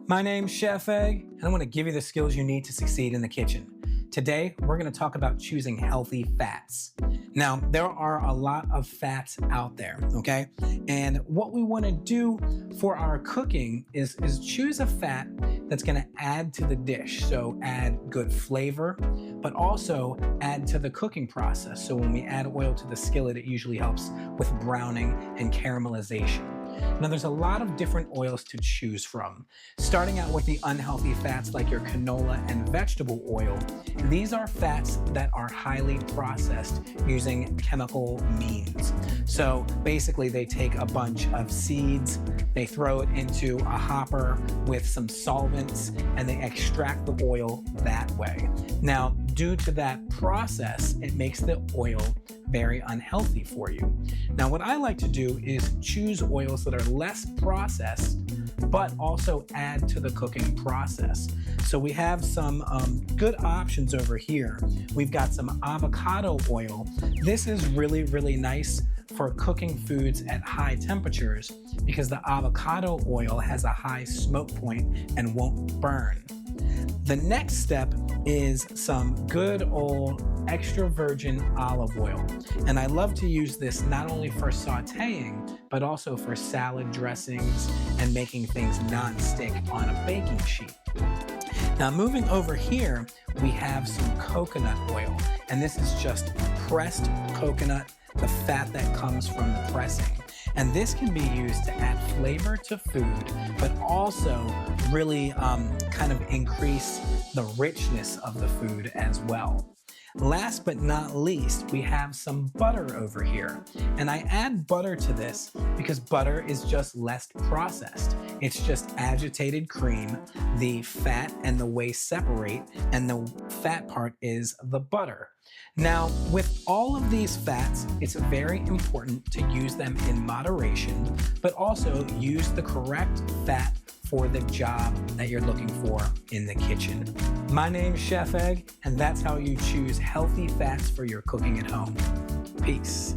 My name's Chef Egg, and I want to give you the skills you need to succeed in the kitchen. Today, we're going to talk about choosing healthy fats. Now, there are a lot of fats out there, okay? And what we want to do for our cooking is choose a fat that's going to add to the dish. So add good flavor, but also add to the cooking process. So when we add oil to the skillet, it usually helps with browning and caramelization. Now, there's a lot of different oils to choose from. Starting out with the unhealthy fats like your canola and vegetable oil, these are fats that are highly processed using chemical means. So basically, they take a bunch of seeds, they throw it into a hopper with some solvents, and they extract the oil that way. Now, due to that process, it makes the oil very unhealthy for you. Now, what I like to do is choose oils that are less processed, but also add to the cooking process. So we have some good options over here. We've got some avocado oil. This is really, really nice for cooking foods at high temperatures because the avocado oil has a high smoke point and won't burn. The next step is some good old extra virgin olive oil. And I love to use this not only for sauteing, but also for salad dressings and making things non-stick on a baking sheet. Now, moving over here, we have some coconut oil. And this is just pressed coconut, the fat that comes from the pressing. And this can be used to add flavor to food, but also really kind of increase the richness of the food as well. Last but not least, we have some butter over here. And I add butter to this because butter is just less processed. It's just agitated cream. The fat and the whey separate, and the fat part is the butter. Now, with all of these fats, it's very important to use them in moderation, but also use the correct fat for the job that you're looking for in the kitchen. My name's Chef Egg, and that's how you choose healthy fats for your cooking at home. Peace.